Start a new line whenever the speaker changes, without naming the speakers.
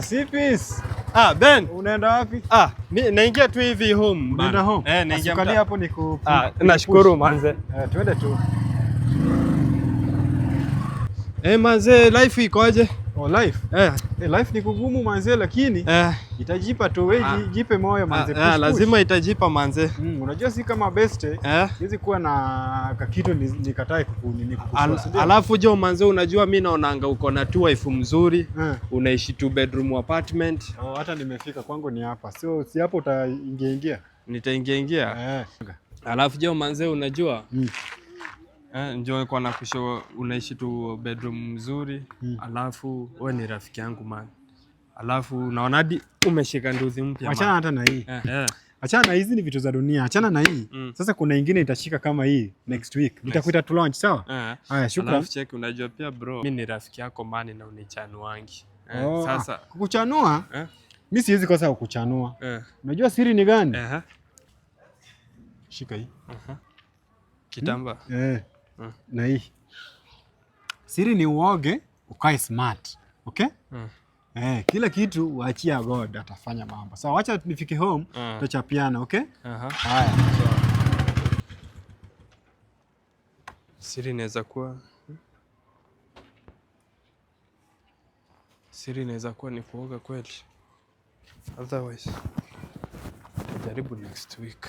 Sipis.
Ben.
Unaenda wapi?
Mimi naingia tu hivi home.
Unaenda home?
Naingia
mta. Hapo niku.
Nashukuru manze.
Twende tu.
Manze, life ikoje?
Life? Life ni kugumu manze, lakini itajipa tu, wewe jipe moyo manze.
Lazima itajipa manze.
Unajua si kama best hizi kuwa na kakitu nikatae kukushua.
Alafu jo manze, unajua mimi naonanga uko na tu wife mzuri, unaishi 2 bedroom apartment.
Hata nimefika kwangu ni hapa. So si hapo utaingia.
Nitaingia. Alafu jo manze, unajua njoo kwa na kusho unaishi 2 bedroom mzuri. Alafu wewe ni rafiki yangu man. Alafu naona hadi umeshika nduthi mpya.
Achana hata na hii. Achana na hizi, ni vitu za dunia. Achana na hii. Sasa kuna nyingine itashika kama hii next week. Nitakuita tu launch, sawa? Haya, shukrani.
Alafu check, unajua pia bro, mimi ni rafiki yako man na unichanuangi. Sasa
kukuchanua? Mimi siwezi kosa kukuchanua. Unajua siri ni gani? Shika hii.
Kitamba.
Na hii. Siri ni uoge, ukae smart. Okay? Kila kitu uachia God, atafanya mambo. Sawa, acha nifike home, tutachapiana, okay? Haya.
Siri inaweza kuwa ni kuoga kweli. Otherwise, jaribu next week.